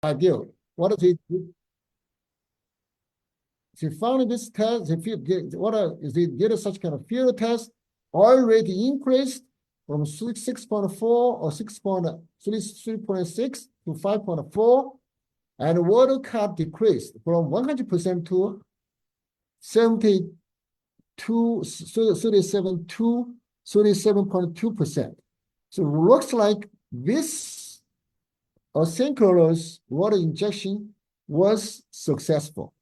ideal. What is it? They found this test, they did such kind of field test, oil rate increased from 6.4 or 3.6 to 5.4, and water cut decreased from 100% to 37.2%. So it looks like this asynchronous water injection was successful.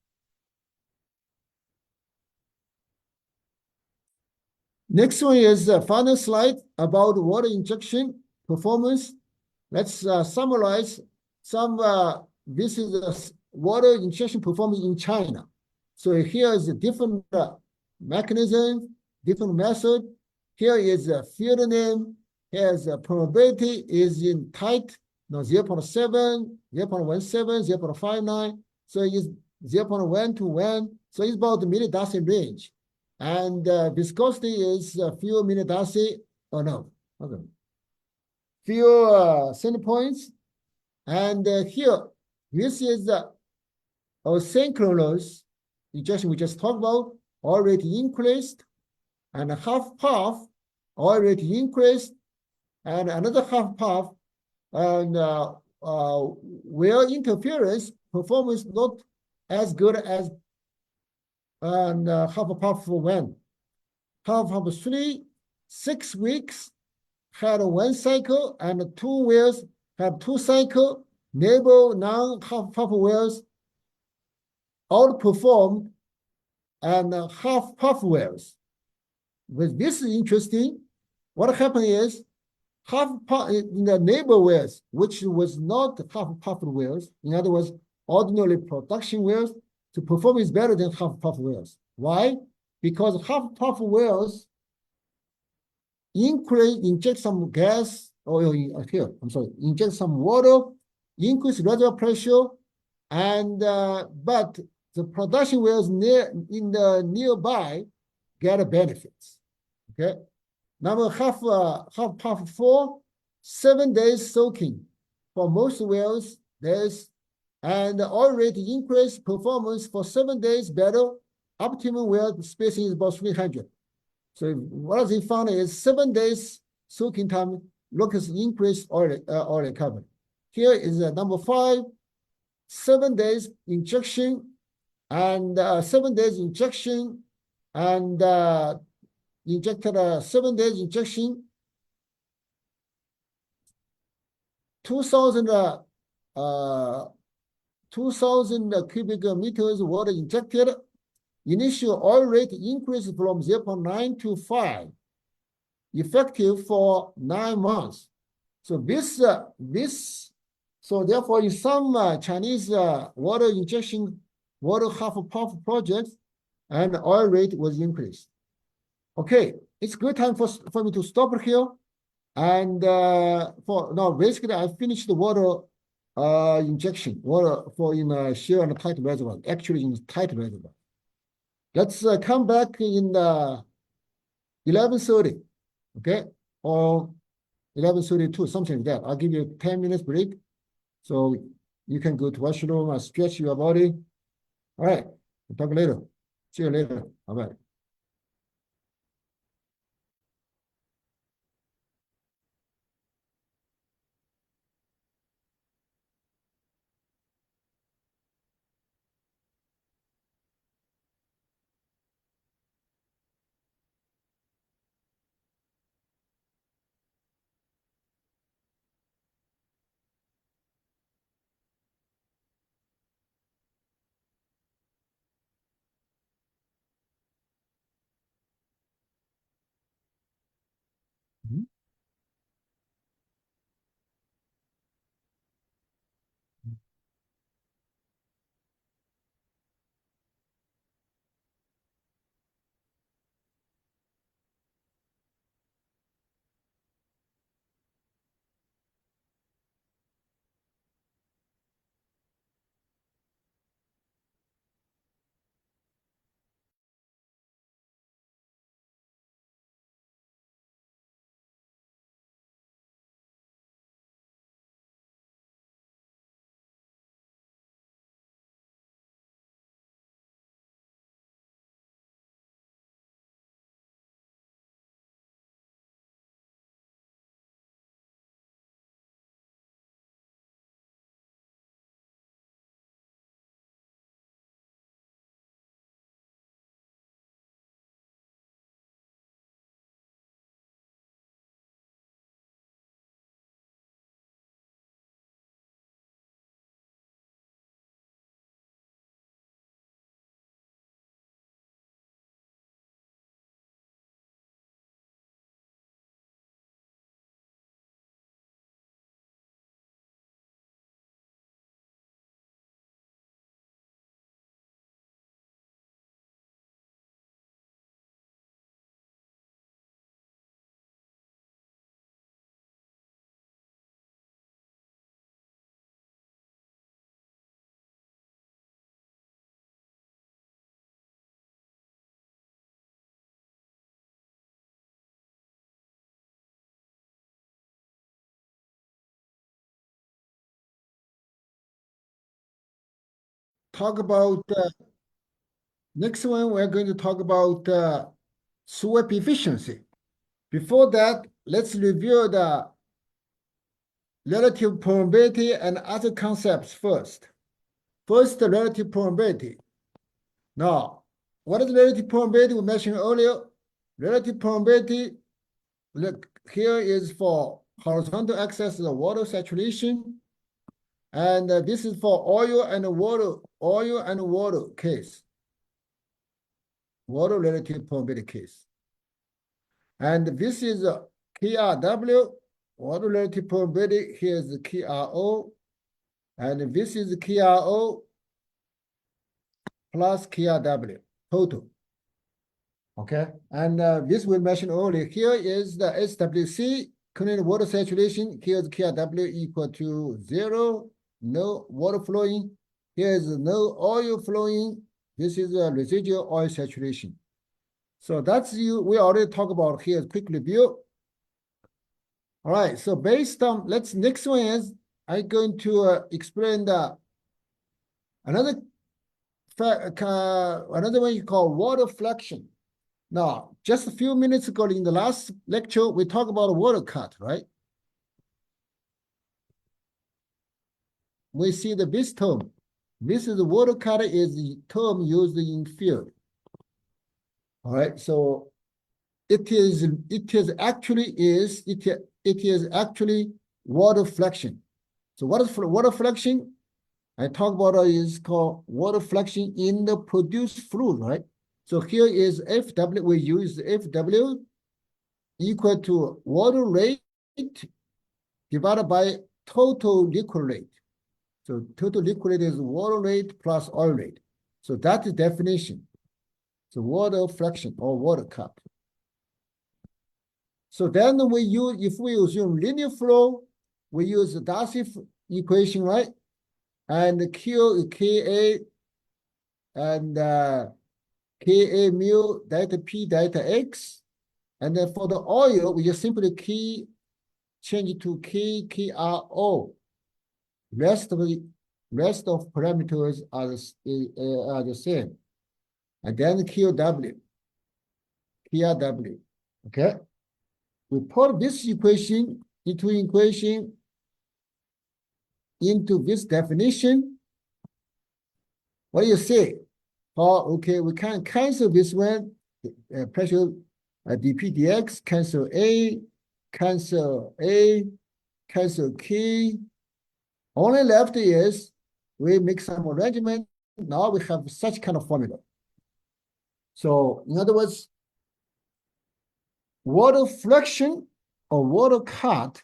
Next one is the final slide about water injection performance. Let's summarize some, this is the water injection performance in China. So here is a different mechanism, different method. Here is a field name. Here is a probability is in tight, 0.7, 0.17, 0.59. So it's 0.1 to 1. So it's about the millidarcy range. And viscosity is a few millidarcy, or no, okay. Few center points. And here, this is the asynchronous injection we just talked about, oil rate increased, and half puff, oil rate increased, and another half puff, and where interference performance not as good as half a puff for one. Half of 6 weeks had one cycle, and 2 wells had 2 cycles. Neighbor non-half puff wells outperformed and half puff wells. But this is interesting. What happened is half puff in the neighbor wells, which was not half puff wells, in other words, ordinary production wells, the performance is better than half puff wells. Why? Because half puff wells inject some gas, inject some water, increase reservoir pressure, and but the production wells in the nearby get benefits. Okay, number half puff 4, 7 days soaking for most wells. And the oil rate increase performance for 7 days better. Optimum well spacing is about 300. So what they found is 7 days soaking time looks increased oil recovery. Here is number 5, 7 days injection, and 7 days injection, and injected 7 days injection, 2,000 cubic meters water injected. Initial oil rate increased from 0.9 to 5, effective for 9 months. So so therefore in some Chinese water injection, water half puff projects, and oil rate was increased. Okay, it's good time for me to stop here. And for now, basically I finished the water injection, water for in a shear and tight reservoir, actually in tight reservoir. Let's come back in 11:30, okay, or 11:32, something like that. I'll give you a 10 minutes break, so you can go to washroom and stretch your body. All right, we'll talk later. See you later. Bye-bye. talk about next one. We're going to talk about swap efficiency. Before that, let's review the relative permeability and other concepts first. First, the relative permeability. Now, what is relative permeability? We mentioned earlier. Relative permeability, look, here is for horizontal axis, the water saturation. And this is for oil and water case. Water relative permeability case. And this is KRW, water relative permeability. Here's the KRO. And this is KRO plus KRW total. Okay, and this we mentioned earlier. Here is the SWC, current water saturation. Here's KRW equal to 0, no water flowing. Here is no oil flowing. This is a residual oil saturation. So that's you. We already talked about here. Quick review. All right. So based on next one is I'm going to explain the another one you call water fluxion. Now, just a few minutes ago in the last lecture, we talked about water cut, right? We see this term. This is the water cut is the term used in field. All right, so it is actually water fluxion. So what is water fluxion? I talk about is called water fluxion in the produced fluid, right? So here is FW, we use FW equal to water rate divided by total liquid rate. So total liquid rate is water rate plus oil rate. So that is definition. So water fluxion or water cut. So then if we assume linear flow, we use the Darcy equation, right? And Q is Ka and Ka mu delta P delta X. And then for the oil, we just simply change it to KRO. Rest of parameters are the same. And then KRW. Okay. We put this equation into this definition. What do you say? Oh, okay, we can cancel this one. Pressure dP dx, cancel A, cancel K. Only left is we make some arrangement. Now we have such kind of formula. So in other words, water fluxion or water cut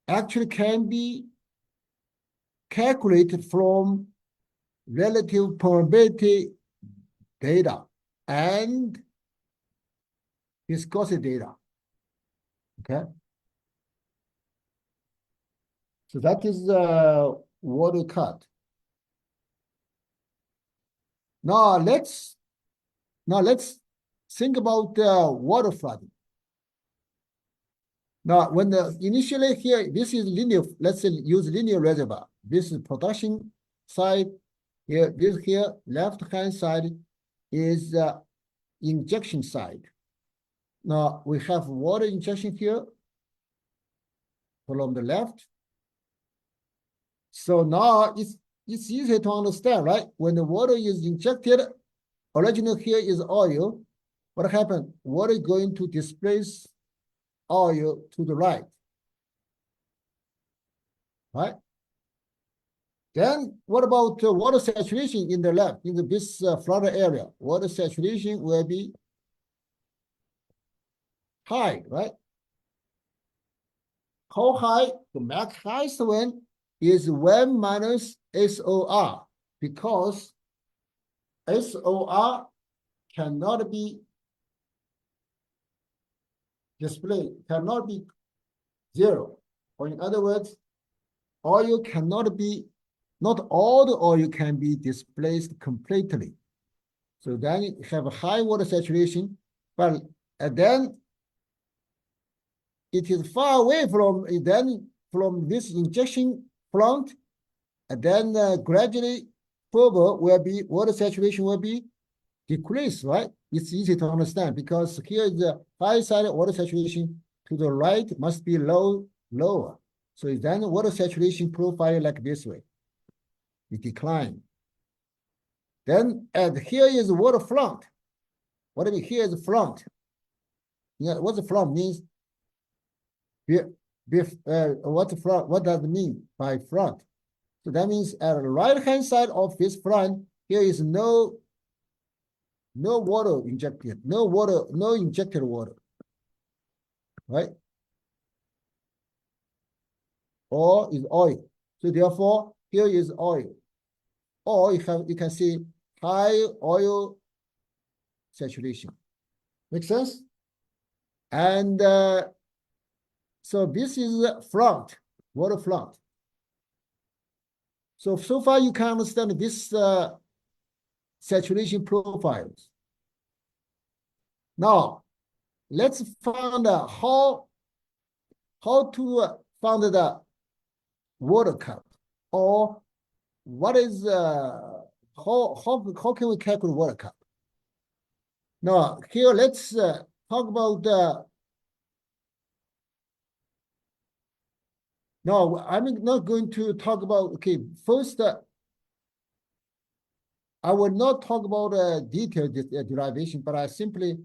actually can be calculated from relative permeability data and viscosity data. Okay. So that is water cut. Now let's think about water flooding. Now, when initially here, this is linear, let's say use linear reservoir. This is production side. Here, this here, left-hand side is injection side. Now, we have water injection here from the left. So now it's easy to understand, right? When the water is injected, original here is oil. What happened? Water is going to displace oil to the right. Right? Then what about water saturation in the left, in this flooded area? Water saturation will be high, right? How high? The max highest one is 1 minus SOR, because SOR cannot be displayed, cannot be 0. Or in other words, oil cannot be, not all the oil can be displaced completely. So then you have a high water saturation, but then it is far away from this injection plant, and then gradually further will be water saturation will be decreased, right? It's easy to understand because here is the high side water saturation to the right must be lower. So then water saturation profile like this way. It decline. Then and here is water front. What I mean here is front. Yeah, what's the front means? What's the front? What does it mean by front? So that means at the right-hand side of this front, here is no water injected, no injected water, right? Or is oil. So therefore, here is oil. Or you can see high oil saturation. Make sense? And so this is front, water front. So far you can understand this saturation profiles. Now, let's find out how to find the water cup, or what is how can we calculate water cup? Now here let's talk about no, I'm not going to talk about. Okay, first I will not talk about detailed derivation, but I simply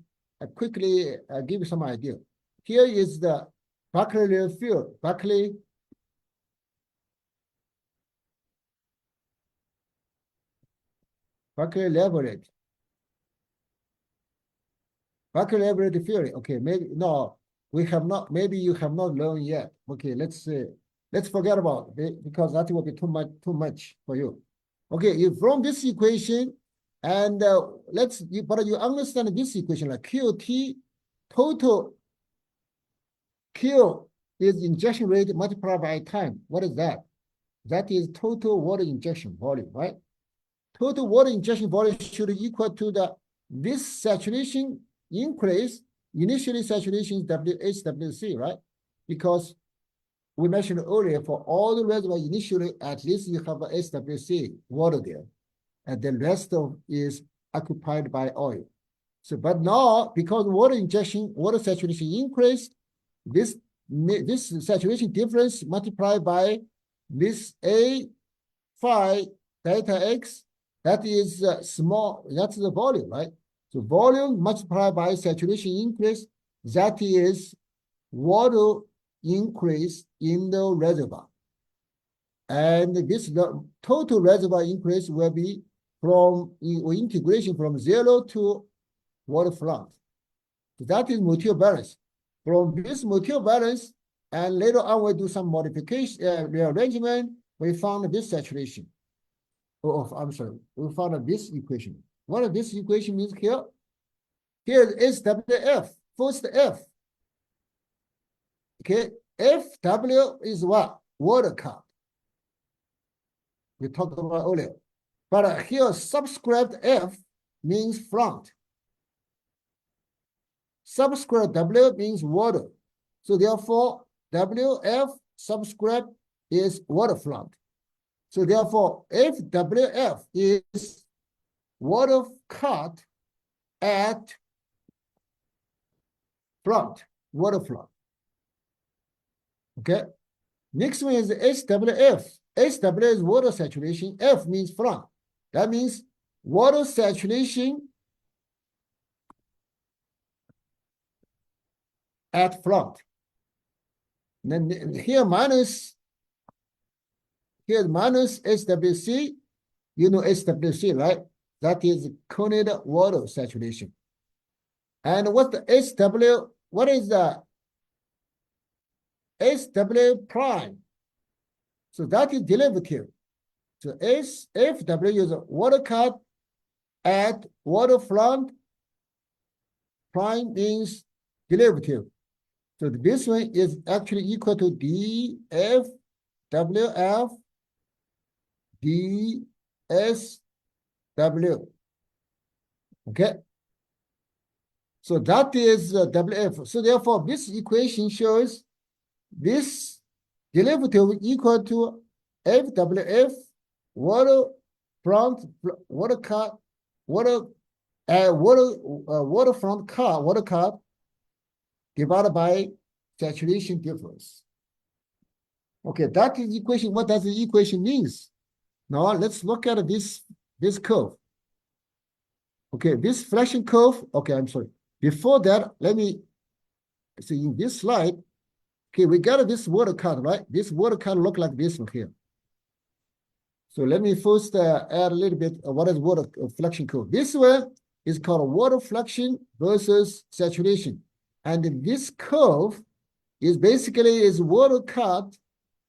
quickly give you some idea. Here is the Berkeley field, Berkeley laboratory. Berkeley laboratory theory. Okay, maybe no, we have not. Maybe you have not learned yet. Okay, let's forget about it because that will be too much for you. Okay, from this equation, and but you understand this equation like QT total Q is injection rate multiplied by time. What is that? That is total water injection volume, right? Total water injection volume should equal to this saturation increase. Initially saturation is HWC, right? Because we mentioned earlier for all the reservoir initially at least you have a HWC water there, and the rest of is occupied by oil. So, but now because water saturation increased, this saturation difference multiplied by this A phi delta X, that is small, that's the volume, right? So volume multiplied by saturation increase, that is water increase in the reservoir. And the total reservoir increase will be from integration from 0 to water front. So that is material balance. From this material balance, and later on we do some modification, rearrangement, we found this saturation. Oh, I'm sorry, we found this equation. What this equation means here? Here is SWF, first F. Okay, FW is what? Water cup. We talked about earlier. But here subscript F means front. Subscript W means water. So therefore, WF subscript is water front. So therefore, FWF is water cut at front, water front. Okay. Next one is SWF. SW is water saturation. F means front. That means water saturation at front. And then here minus SWC. You know SWC, right? That is conic water saturation. And what's the SW? What is the SW prime? So that is derivative. So FW is a water cut at water front. Prime means derivative. So this one is actually equal to dFWF dsW. Okay. So that is WF. So therefore, this equation shows this derivative equal to FWF water water cut, waterfront cut, water cut divided by saturation difference. Okay, that is equation. What does the equation means? Now let's look at this curve. Okay, this fraction curve. Okay, I'm sorry. Before that, let me see in this slide. Okay, we got this water cut, right? This water cut look like this one here. So let me first add a little bit of what is water fluxion curve. This one is called water fluxion versus saturation. And this curve is basically water cut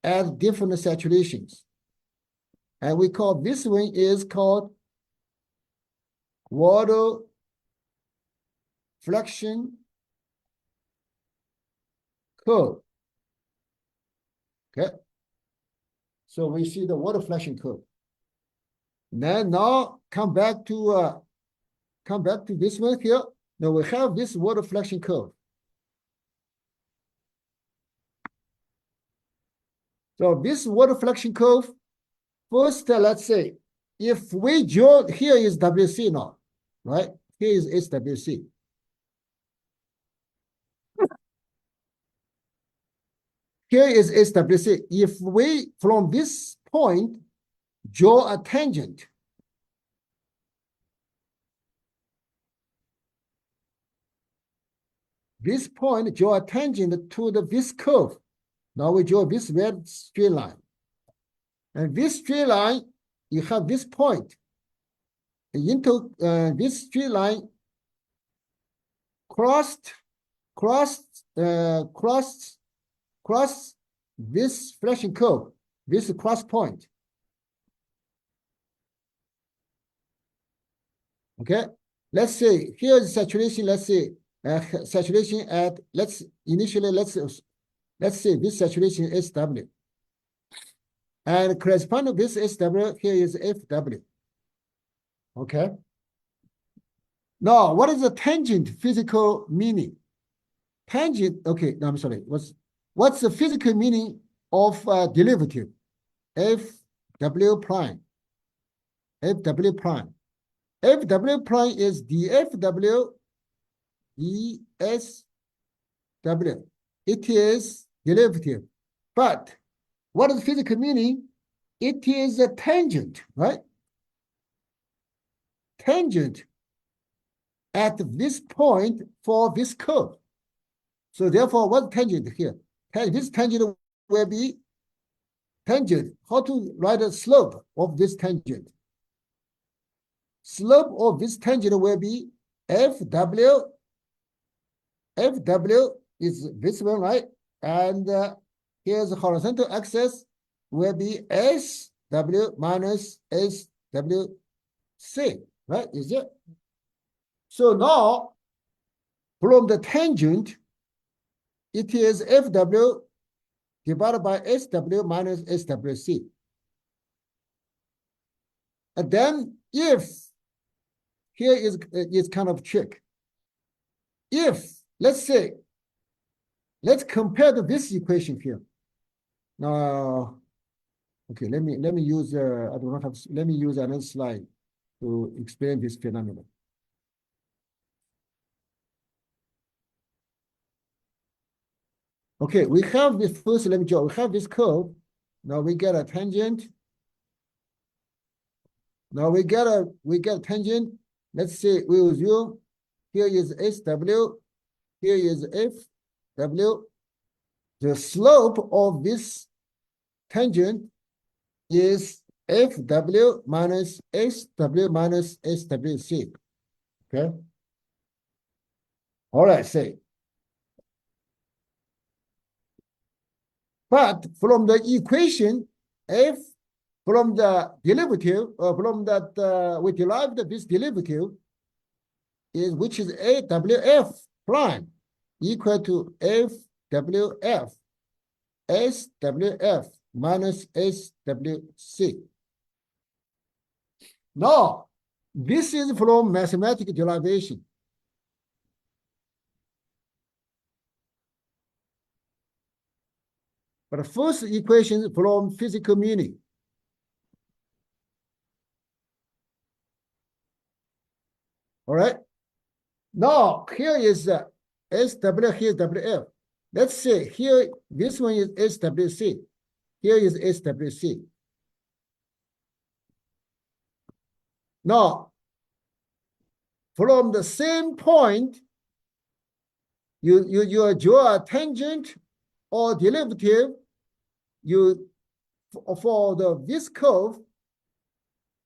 at different saturations. And we call this one is called water fluxion curve. Okay. So we see the water fluxion curve. Then now come back to this one here. Now we have this water fluxion curve. So this water fluxion curve, first let's say if we draw, here is WC now, right? Here is SWC. Here is SWC. If we, from this point, draw a tangent, this point draw a tangent to this curve. Now we draw this red straight line. And this straight line, you have this point. Into this straight line crossed this flashing curve, this cross point. Okay, let's say here is saturation. Let's say saturation at let's say this saturation is SW, and corresponding to this SW here is FW. Okay. Now, what is the tangent physical meaning? Tangent. Okay, no, I'm sorry. What's the physical meaning of derivative? FW prime. FW prime. FW prime is dFW dSW. It is derivative. But what is physical meaning? It is a tangent, right? Tangent at this point for this curve. So therefore, what tangent here? This tangent will be tangent. How to write a slope of this tangent? Slope of this tangent will be FW. FW is this one, right? And here's the horizontal axis will be SW minus SWC, right? Is it? So now, from the tangent, it is FW divided by SW minus SWC. And then if, here is kind of trick. If, let's say, let's compare to this equation here. Now, okay, let me use, I do not have, let me use another slide to explain this phenomenon. Okay, we have this first, let me draw, we have this curve. Now we get a tangent. Now we get a tangent. Let's say we will assume here is SW, here is FW. The slope of this tangent is FW minus SW minus SWC. Okay. All right, say. But from the equation, from the derivative, from that we derived this derivative, is which is AWF prime equal to FWF SWF minus SWC. Now, this is from mathematical derivation. But first equation from physical meaning. All right. Now, here is SW, here is WF. Let's say here, this one is SWC. Here is SWC. Now, from the same point, you draw a tangent or derivative, for this curve,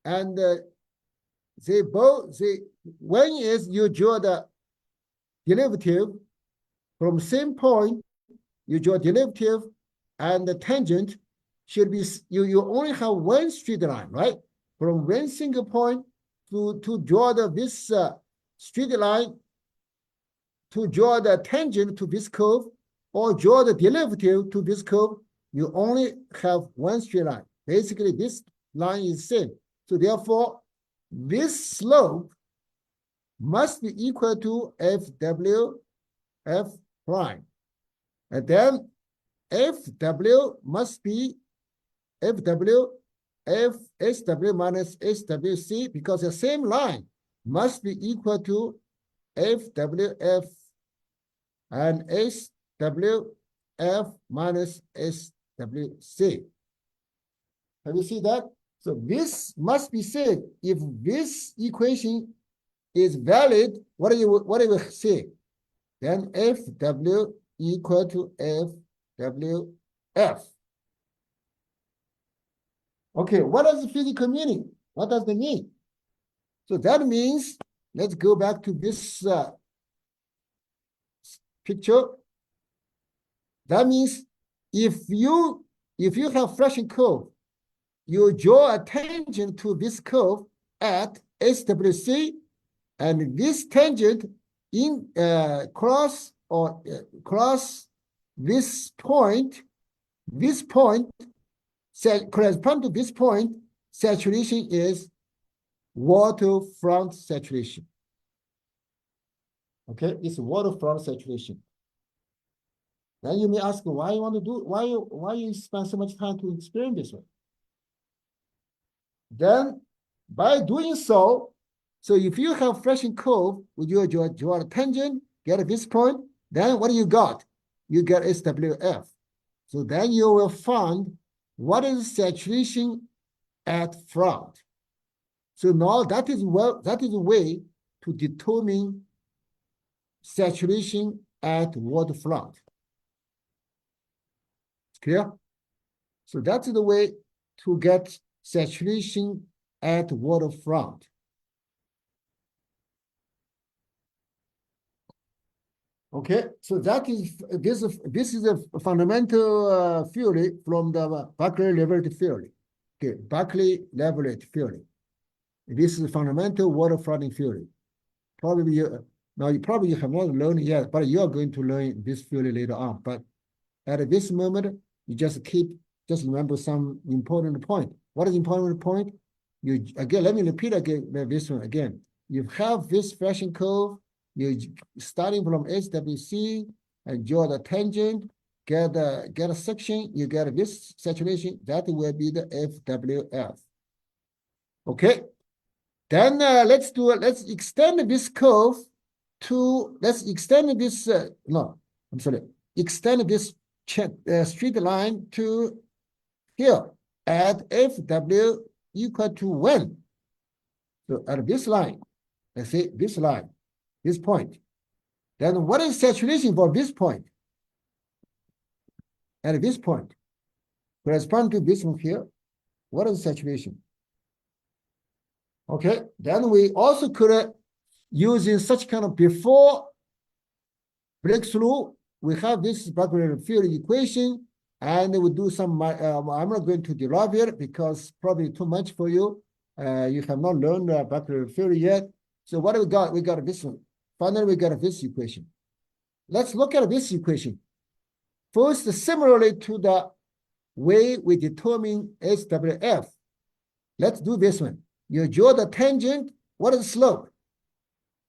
and one is you draw the derivative from same point, you draw derivative, and the tangent should be, you only have one straight line, right? From one single point to draw this straight line, to draw the tangent to this curve, or draw the derivative to this curve, you only have one straight line. Basically, this line is same. So therefore, this slope must be equal to FW F prime. And then FW must be FW F SW minus SWC, because the same line must be equal to FWF and SWF minus SWC. Have you seen that? So this must be said. If this equation is valid, what do you say? Then FW equal to FWF. Okay, what does the physical meaning? What does it mean? So that means, let's go back to this picture. That means if you have Fracturing curve, you draw a tangent to this curve at SWC, and this tangent in cross this point correspond to this point, saturation is waterfront saturation. Okay, it's waterfront saturation. Then you may ask, why you spend so much time to explain this one? Then by doing so if you have Fracturing curve, with your draw a tangent, get this point, then what do you got? You get SWF. So then you will find what is saturation at front. So now that is a way to determine saturation at waterfront. It's clear? So that's the way to get saturation at waterfront. Okay, so this is a fundamental theory from the Berkeley-Leverett theory. Okay, Berkeley-Leverett theory. This is fundamental waterfront theory. Probably you have not learned yet, but you are going to learn this theory later on. But at this moment, you just remember some important point. What is important point? Let me repeat again this one again. You have this Fracturing curve. You starting from SWC and draw the tangent, get a section, you get this saturation, that will be the FWF. Okay, then let's extend this curve to, extend this straight line to here at FW equal to 1. So at this line, let's say this line, this point. Then what is saturation for this point? At this point, correspond to this one here. What is saturation? Okay, then we also could, using such kind of before breakthrough, we have this Berkeley field equation, and we do some, I'm not going to derive it because probably too much for you. You have not learned Berkeley field yet. So what do we got? We got this one. Finally, we got this equation. Let's look at this equation. First, similarly to the way we determine SWF, let's do this one. You draw the tangent. What is slope?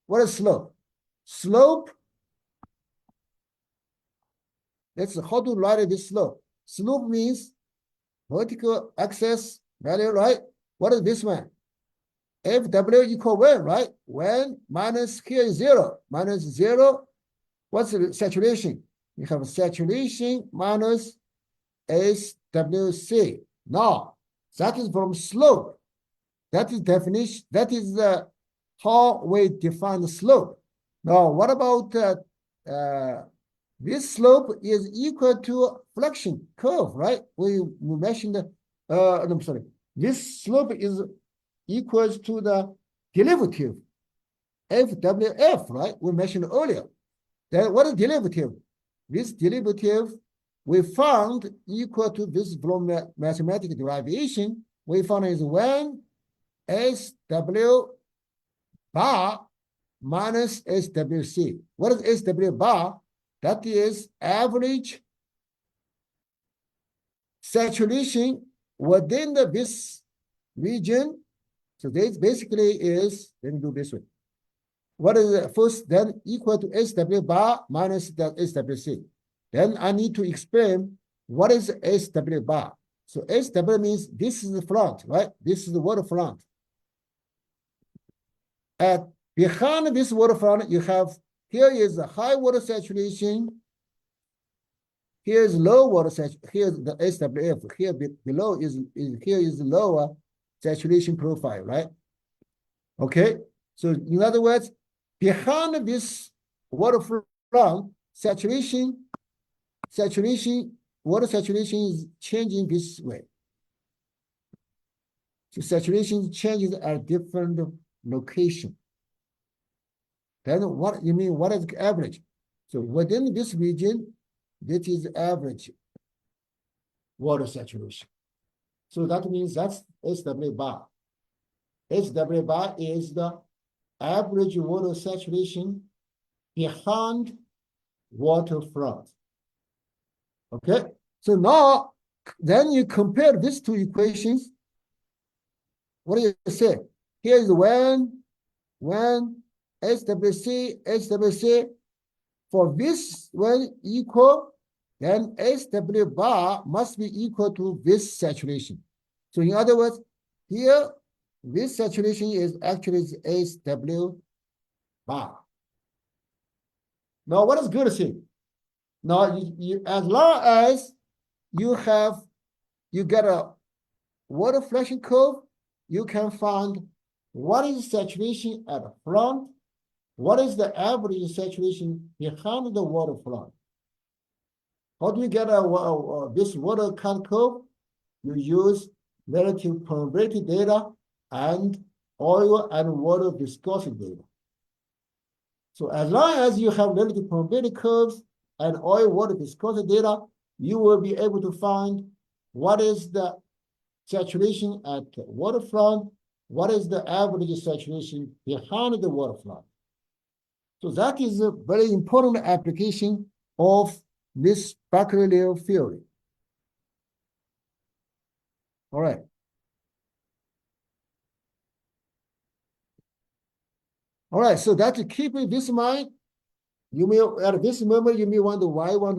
What is slope? Slope, how to write this slope? Slope means vertical axis value, right? What is this one? FW equal when, right? When minus here is 0. Minus 0, what's the saturation? You have saturation minus SWC. Now, that is from slope. That is definition. That is how we define the slope. Now, what about this slope is equal to flexion curve, right? We mentioned, I'm sorry. This slope is equals to the derivative, FWF, right? We mentioned earlier. Then what is derivative? This derivative we found equal to this from mathematical derivation. We found is when SW bar minus SWC. What is SW bar? That is average saturation within this region. So this basically is, let me do this way. What is the first, then equal to SW bar minus the SWC. Then I need to explain what is SW bar. So SW means this is the front, right? This is the waterfront. And behind this waterfront, you have, here is the high water saturation. Here is low water saturation. Here is the SWF. Here below here is lower saturation profile, right? Okay. So in other words, behind this waterfront, water saturation is changing this way. So saturation changes at different location. Then what you mean, what is the average? So within this region, this is average water saturation. So that means that's SW bar. SW bar is the average water saturation behind waterfront. Okay, so now then you compare these two equations. What do you say? Here is when SWC for this when equal, then SW bar must be equal to this saturation. So in other words, here this saturation is actually SW bar. Now what is good thing? Now as long as you get a water flushing curve, you can find what is saturation at the front, what is the average saturation behind the waterfront. How do you get this water cut curve? You use relative permeability data and oil and water viscosity data. So as long as you have relative permeability curves and oil water viscosity data, you will be able to find what is the saturation at the waterfront, what is the average saturation behind the waterfront. So that is a very important application of this Becquerel theory. All right. All right, so that keeping this in mind, you may at this moment you may wonder why do I want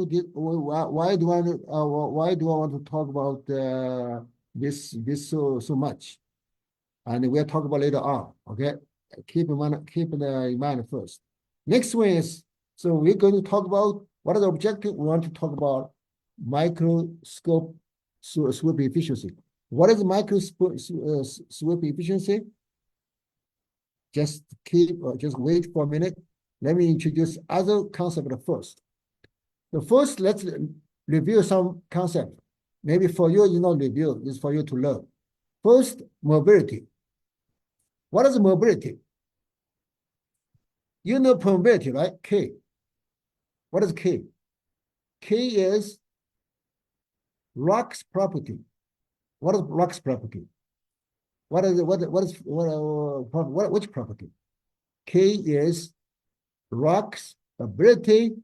to talk about this so much, and we'll talk about later on. Okay, keep in mind first. Next one is, so we're going to talk about what is the objective. We want to talk about microscope sweep efficiency. What is microscope sweep efficiency? Just wait for a minute. Let me introduce other concept first. The first, let's review some concept. Maybe for you, review is for you to learn. First, mobility. What is mobility? You know permeability, right? K. What is K? K is rock's property. What is rock's property? Which property? K is rock's ability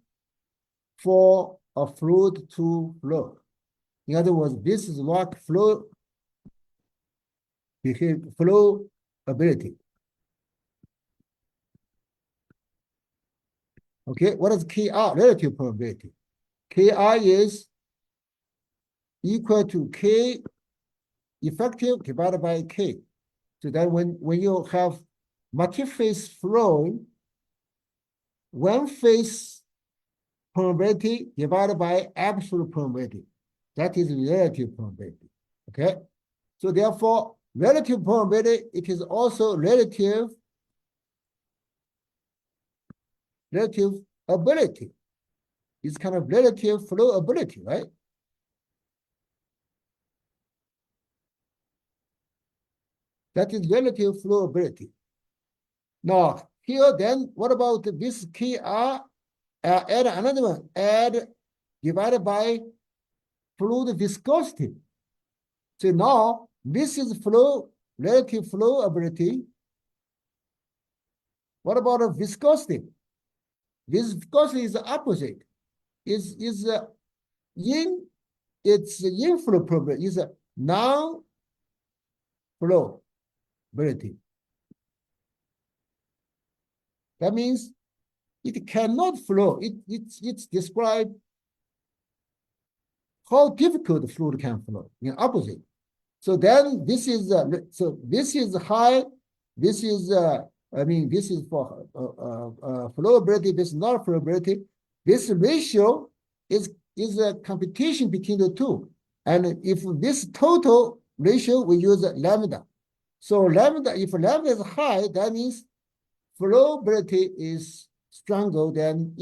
for a fluid to flow. In other words, this is rock flow ability. Okay, what is Ki? Relative permeability. Ki is equal to K effective divided by K. So then when you have multi-phase flow, one phase permeability divided by absolute permeability. That is relative permeability. Okay. So therefore, relative permeability, it is also relative ability. It's kind of relative flow ability, right? That is relative flow ability. Now, here then, what about this KR? Add another one, add divided by fluid viscosity. So now, this is flow, relative flow ability. What about viscosity? Viscosity is the opposite. Is in its inflow probability is a non-flow ability. That means it cannot flow. It's described how difficult the fluid can flow in opposite. So then this is this is high. This is this is for flowability. This is not flowability. This ratio is a competition between the two. And if this total ratio, we use lambda. So lambda, if lambda is high, that means flowability is stronger than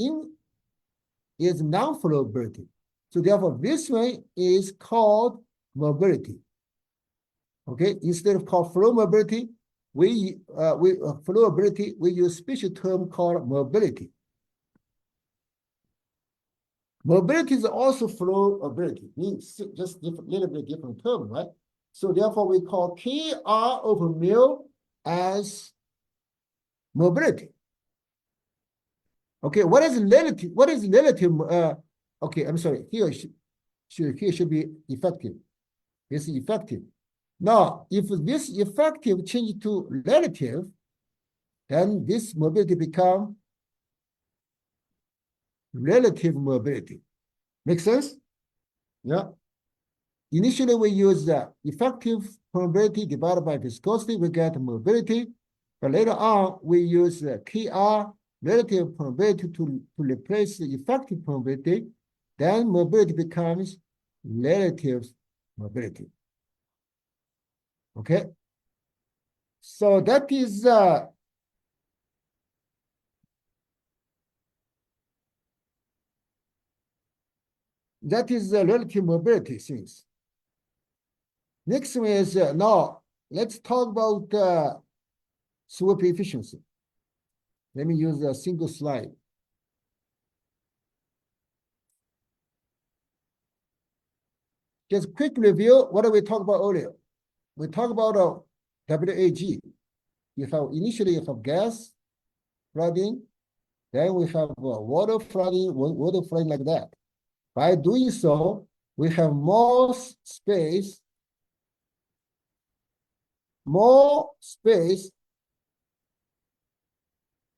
is non-flowability. So therefore, this one is called mobility. Okay, instead of called flow mobility, we flowability, we use special term called mobility. Mobility is also flowability, means just little bit different term, right? So therefore, we call KR over mu as mobility. Okay, what is relative? What is relative? Okay, I'm sorry. Here should be effective. This is effective. Now, if this effective change to relative, then this mobility become relative mobility. Make sense? Yeah. Initially, we use the effective permeability divided by viscosity, we get mobility. But later on, we use the KR relative permeability to replace the effective permeability. Then mobility becomes relative mobility. Okay. So that is the relative mobility things. Next one is now let's talk about sweep efficiency. Let me use a single slide. Just quick review. What did we talk about earlier? We talked about WAG. Initially you have gas flooding, then we have water flooding like that. By doing so, we have more space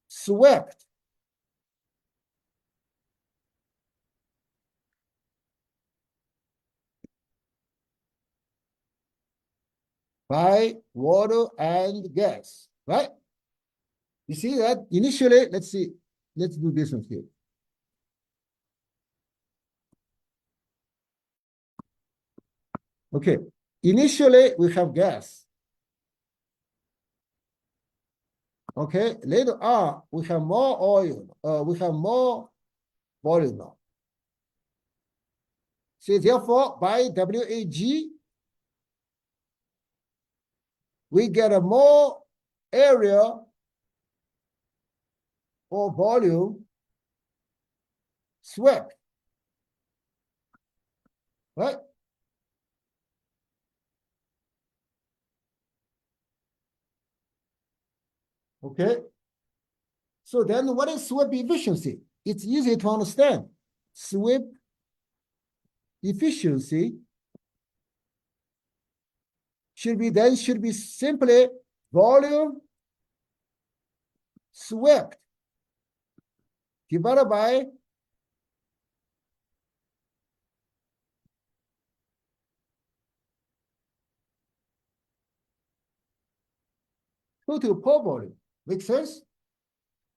swept by water and gas, right? You see that initially, let's do this one here. Okay, initially we have gas. Okay, later on we have more oil, we have more volume now. So therefore, by WAG, we get a more area or volume swept, right? Okay. So then what is sweep efficiency? It's easy to understand. Sweep efficiency should be simply volume swept divided by total pore volume. Make sense?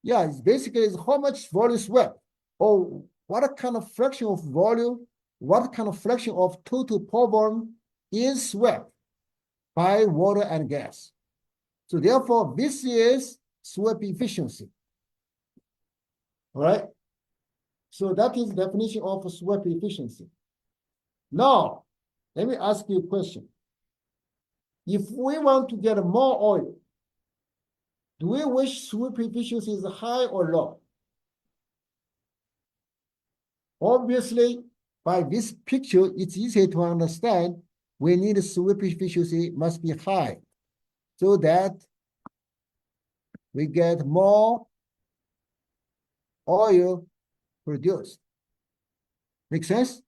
Yeah, it's basically how much volume swept, or what kind of fraction of volume, what kind of fraction of total pore volume is swept by water and gas. So therefore, this is swept efficiency. All right? So that is the definition of swept efficiency. Now, let me ask you a question. If we want to get more oil, do we wish sweep efficiency is high or low? Obviously, by this picture, it's easy to understand we need sweep efficiency must be high so that we get more oil produced. Make sense?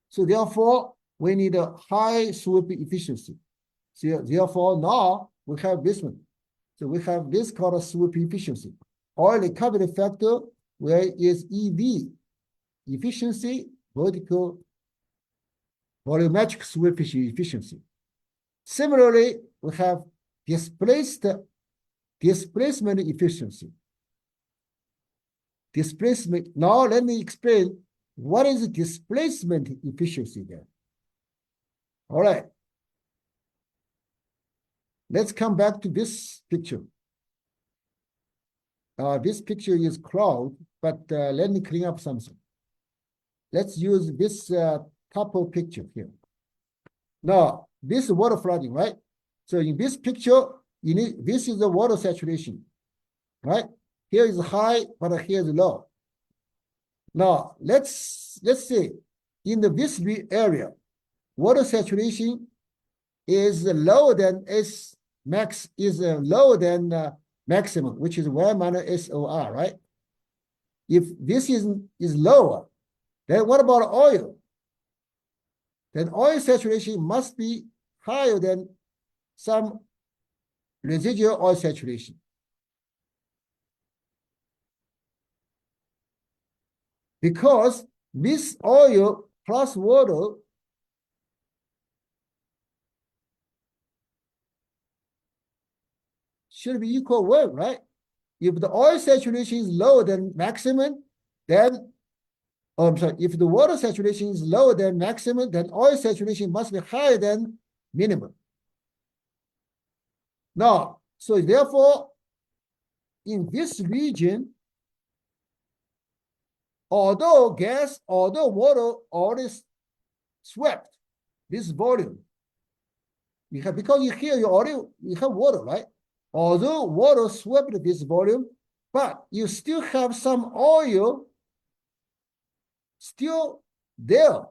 So therefore, we need a high sweep efficiency. So therefore, now we have this one. So we have this called a sweep efficiency. Oil recovery factor, where is EV, efficiency, vertical volumetric sweep efficiency. Similarly, we have displacement efficiency. Displacement. Now let me explain what is displacement efficiency there. All right. Let's come back to this picture. This picture is cloud, but let me clean up something. Let's use this couple picture here. Now, this is water flooding, right? So in this picture, you need, this is the water saturation, right? Here is high, but here is low. Now, let's say in this area, water saturation is lower than S max, is lower than maximum, which is 1 minus SOR, right? If this is lower, then what about oil? Then oil saturation must be higher than some residual oil saturation. Because this oil plus water should be equal 1, right? If the oil saturation is lower than maximum, then, oh, I'm sorry, if the water saturation is lower than maximum, then oil saturation must be higher than minimum. Now, so therefore, in this region, although water already swept this volume, because here you have water, right? Although water swept this volume, but you still have some oil still there.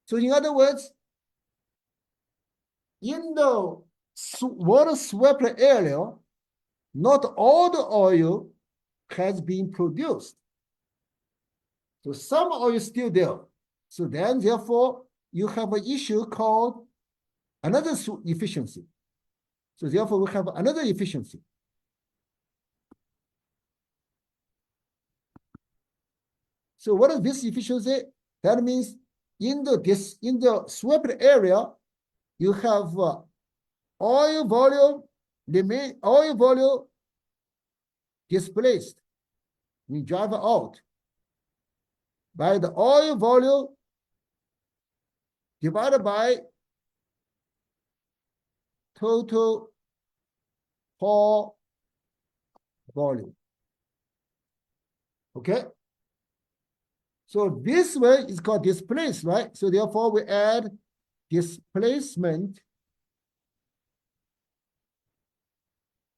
So in other words, in the water swept area, not all the oil has been produced. So some oil is still there. So then, therefore, you have an issue called another efficiency. So therefore, we have another efficiency. So what is this efficiency? That means in the swept area, you have oil volume displaced. We drive out by the oil volume divided by total pore volume. Okay? So this way is called displaced, right? So therefore we add displacement.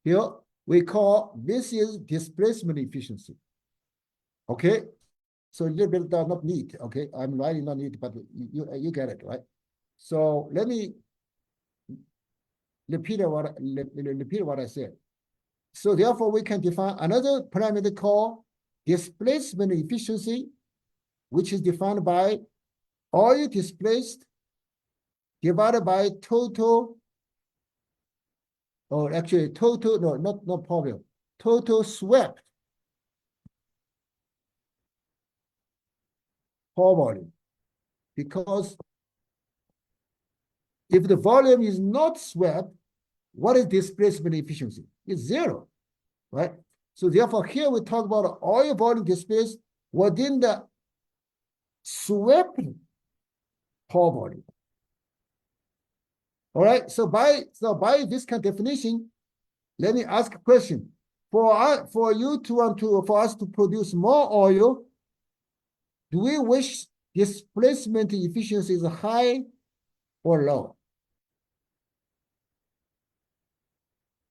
Here we call this is displacement efficiency. Okay? So a little bit not neat, okay? I'm writing not neat, but you get it, right? So let me repeat what I said. So therefore, we can define another parameter called displacement efficiency, which is defined by oil displaced divided by total, or actually total, no problem, total swept pore volume. Because if the volume is not swept, what is displacement efficiency? It's zero, right? So therefore, here we talk about oil volume displaced within the swept pore volume. All right. So by this kind of definition, let me ask a question. For us to produce more oil, do we wish displacement efficiency is high or low?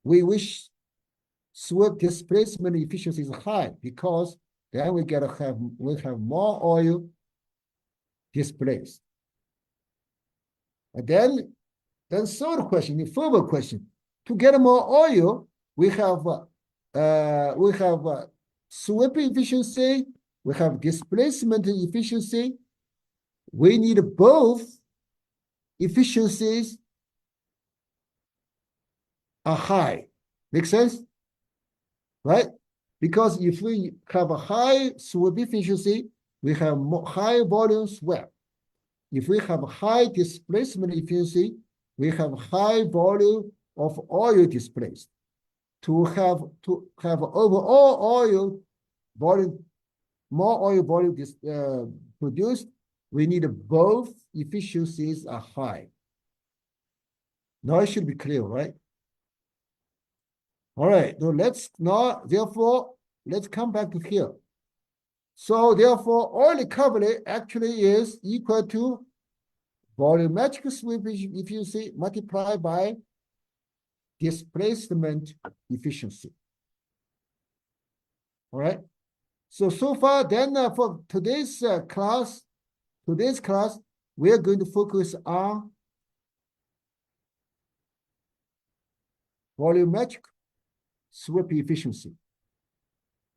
We wish swept displacement efficiency is high because then we have more oil displaced. And then third question, the further question, to get more oil, we have sweep efficiency, we have displacement efficiency. We need both efficiencies are high. Make sense? Right? Because if we have a high sweep efficiency, we have high volume swept. If we have high displacement efficiency, we have high volume of oil displaced. To have overall oil volume, more oil volume produced, we need both efficiencies are high. Now it should be clear, right? All right, so therefore, let's come back to here. So therefore, oil recovery actually is equal to volumetric sweep efficiency multiplied by displacement efficiency. All right. So far, then for today's class, we are going to focus on volumetric sweep efficiency.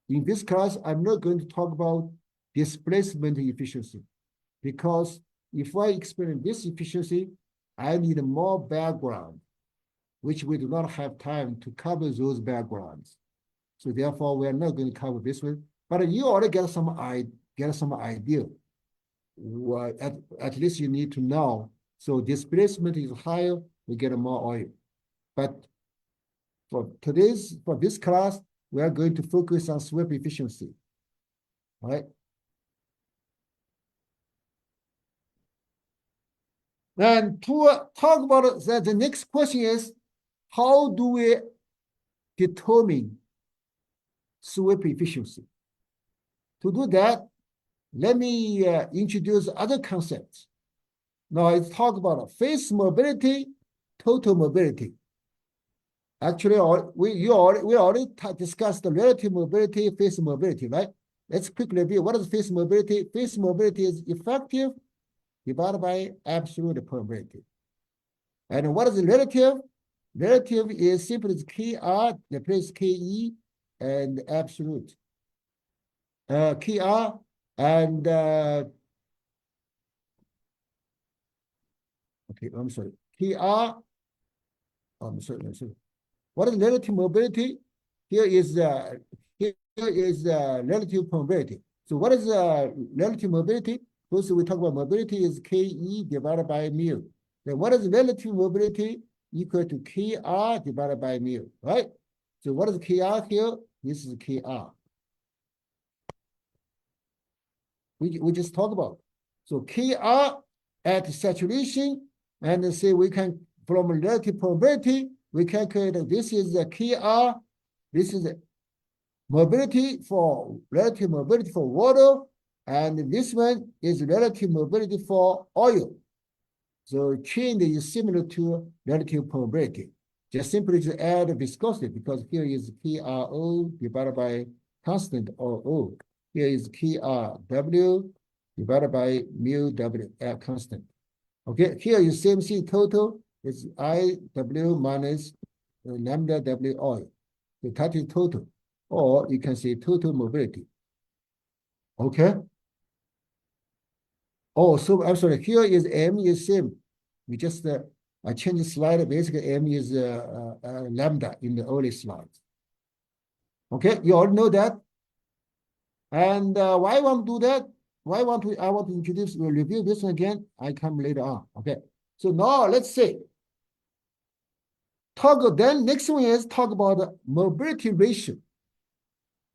In this class, I'm not going to talk about displacement efficiency because if I explain this efficiency, I need more background, which we do not have time to cover those backgrounds. So therefore, we are not going to cover this one. But you already get some idea. Well, at least you need to know. So displacement is higher, we get more oil. But for this class, we are going to focus on sweep efficiency. All right. And to talk about that, the next question is, how do we determine sweep efficiency? To do that, let me introduce other concepts. Now let's talk about phase mobility, total mobility. Actually, we already discussed the relative mobility, phase mobility, right? Let's quickly review. What is phase mobility? Phase mobility is effective divided by absolute permeability. And what is relative? Relative is simply KR, replace KE, and absolute. KR and okay, I'm sorry. KR. I'm sorry. What is relative mobility? Here is relative permeability. So what is relative mobility? First, we talk about mobility is KE divided by mu. Then what is relative mobility? Equal to KR divided by mu, right? So what is KR here? This is KR. We just talked about. So KR at saturation, and say we can, from relative permeability, we calculate this is the KR, this is the mobility for relative mobility for water, and this one is relative mobility for oil. So change is similar to relative permeability. Just simply to add viscosity because here is KRO divided by constant O. Here is KRW divided by mu W constant. Okay, here is same thing total. It's IW minus lambda W oil. So that is total. Or you can say total mobility. Okay. Oh, so I'm sorry. Here is M is same. We just I changed the slide. Basically, M is lambda in the early slides. Okay, you all know that. And why I want to do that? I want to introduce, we'll review this one again. I come later on. Okay. So now let's say, then next one is talk about the mobility ratio.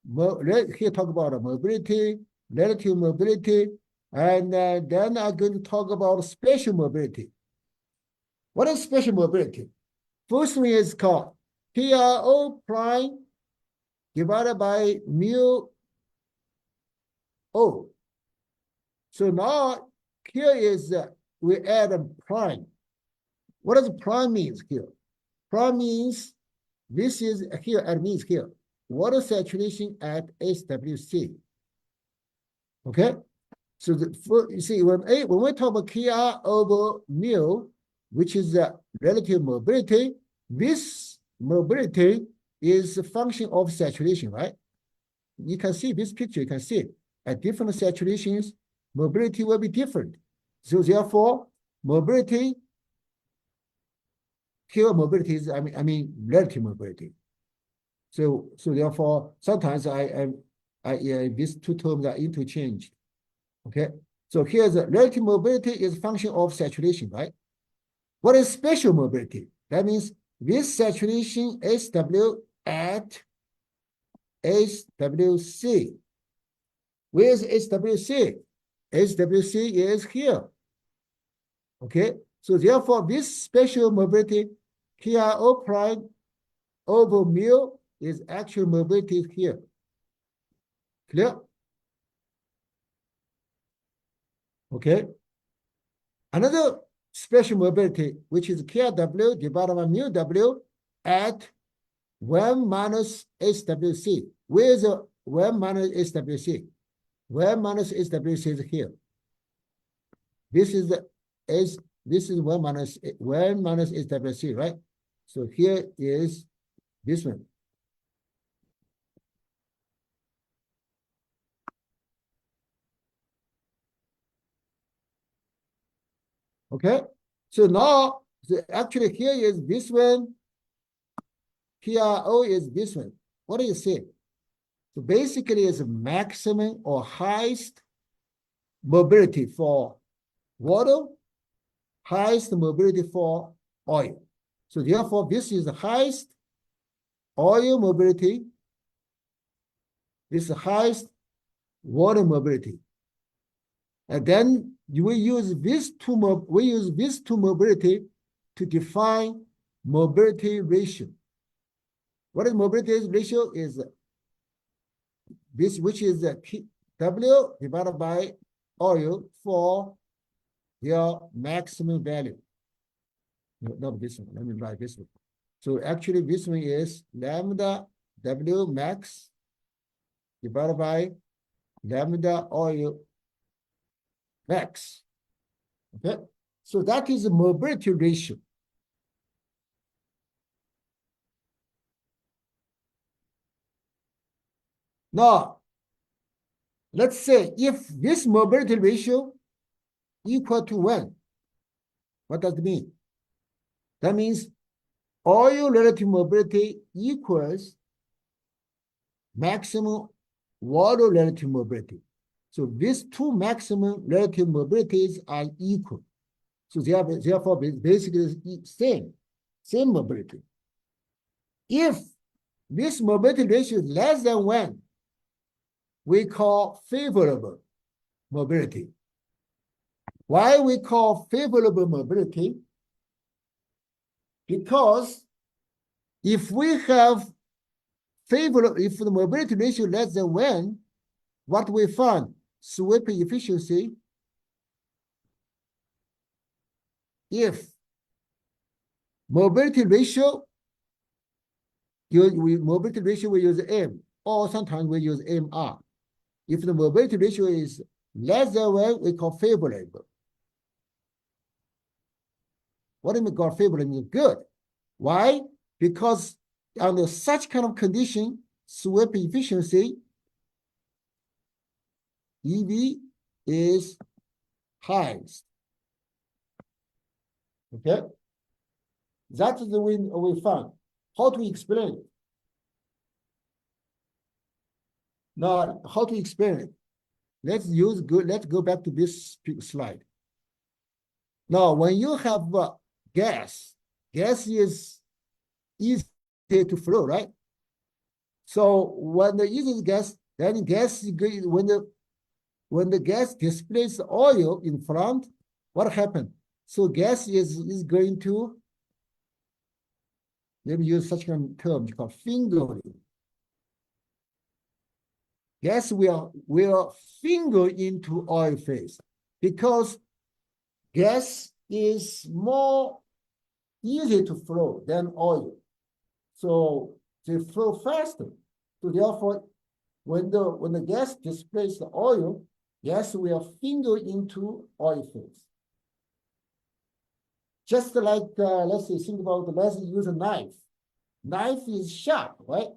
Here talk about mobility, relative mobility, and then I'm going to talk about spatial mobility. What is spatial mobility? First one is called PRO prime divided by mu O. So now here is we add a prime. What does prime means here? Prime means this is here, and means here, water saturation at HWC. Okay? So you see, when we talk about Kr over mu, which is the relative mobility, this mobility is a function of saturation, right? You can see this picture, you can see it. At different saturations, mobility will be different. So therefore, mobility, here mobility is, I mean relative mobility. So therefore, sometimes these two terms are interchanged. Okay, so here's the relative mobility is a function of saturation, right? What is spatial mobility? That means this saturation SW at HWC. Where is HWC? HWC is here. Okay, so therefore this spatial mobility, KRO prime over mu is actual mobility here. Clear? Okay. Another special mobility, which is KW divided by mu W at 1 minus HWC. Where is the 1 minus HWC? 1 minus HWC is here. This is the this is 1 minus HWC, right? So here is this one. Okay, so now actually here is this one, PRO is this one. What do you see? So basically it's a maximum or highest mobility for water, highest mobility for oil. So therefore this is the highest oil mobility, this is the highest water mobility. And then we use these two mobility to define mobility ratio. What is mobility ratio? Is this, which is the W divided by oil for their maximum value. No, not this one. Let me write this one. So actually, this one is lambda W max divided by lambda oil max. Okay, so that is the mobility ratio. Now, let's say if this mobility ratio equal to 1, what does it mean? That means oil relative mobility equals maximum water relative mobility. So these two maximum relative mobilities are equal. So therefore basically same mobility. If this mobility ratio is less than 1, we call favorable mobility. Why we call favorable mobility? Because if we have if the mobility ratio less than 1, what we found, sweeping efficiency, if mobility ratio, mobility ratio we use M, or sometimes we use MR. If the mobility ratio is less than 1, we call favorable. What do we call favorable? It means good. Why? Because under such kind of condition, sweeping efficiency, EV is highest. Okay? That is the way we found. How to explain it? Now, how to explain it? Let's go back to this slide. Now, when you have gas is easy to flow, right? So when the easy gas, then gas is going, when the gas displaces the oil in front, what happened? So gas is going to, let me use such a term called fingering. Gas will finger into oil phase because gas is more easy to flow than oil. So they flow faster. So therefore, when the gas displaces the oil, gas will finger into oil phase. Just like, let's say, think about, let's use a knife. Knife is sharp, right?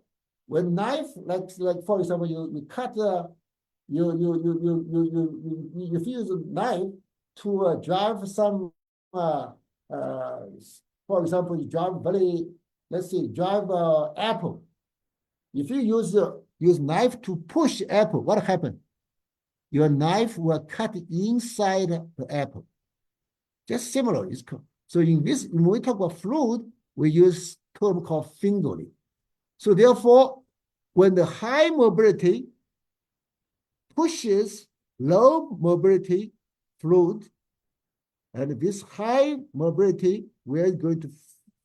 When knife, like for example, you cut, you use a knife to drive some, for example, you drive let's say, drive apple. If you use knife to push apple, what happens? Your knife will cut inside the apple. Just similar. So in this, when we talk about fluid, we use term called fingering. So therefore, when the high mobility pushes low mobility fluid, and this high mobility, we're going to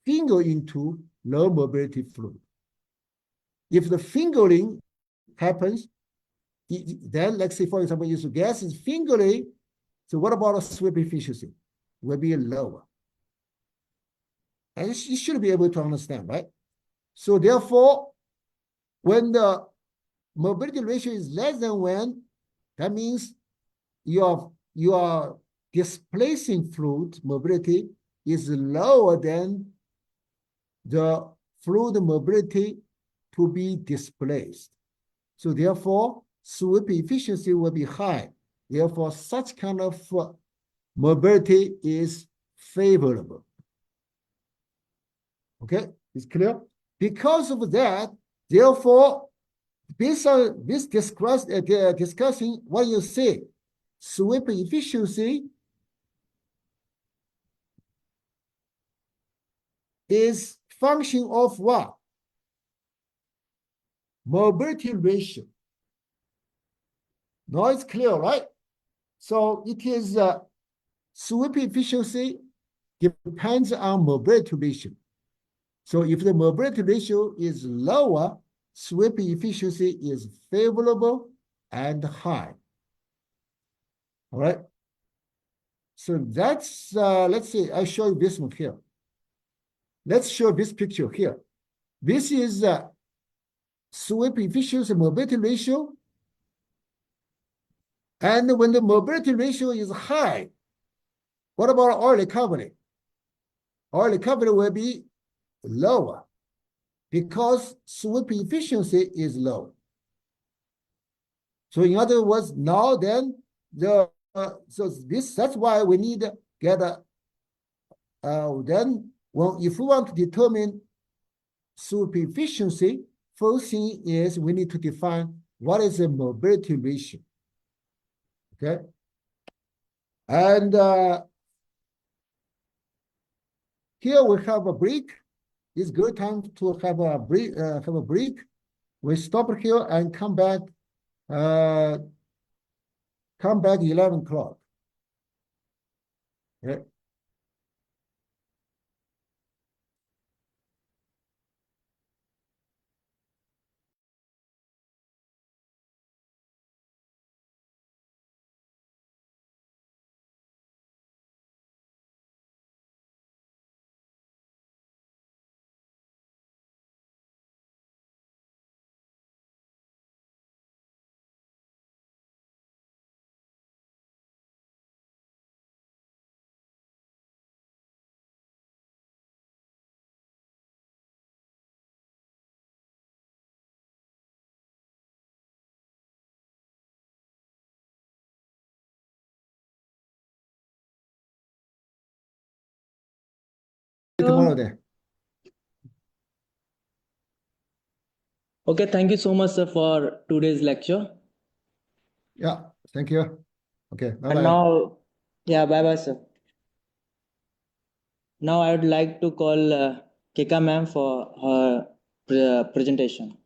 finger into low mobility fluid. If the fingering happens, then let's say, for example, if the gas is fingering, so what about a sweep efficiency? Will be lower. And you should be able to understand, right? So therefore, when the mobility ratio is less than 1, that means you are displacing fluid mobility is lower than the fluid mobility to be displaced. So therefore, sweep efficiency will be high. Therefore, such kind of mobility is favorable. Okay, it's clear? Because of that, therefore, based on this discussing what you say, sweep efficiency is function of what? Mobility ratio. Now it's clear, right? So it is sweep efficiency depends on mobility ratio. So if the mobility ratio is lower, sweep efficiency is favorable and high. All right. So that's, let's see, I show you this one here. Let's show this picture here. This is sweep efficiency mobility ratio. And when the mobility ratio is high, what about oil recovery? Oil recovery will be lower because sweep efficiency is low. So in other words, now then that's why we need to get then if we want to determine sweep efficiency, first thing is we need to define what is the mobility ratio. Okay, and here we have a break. It's good time to have a break. We stop here and come back. Come back 11 o'clock. Okay. Tomorrow then. Okay, thank you so much, sir, for today's lecture. Yeah, thank you. Okay, bye-bye. And now, yeah, bye bye, sir. Now I would like to call Keka ma'am for her presentation.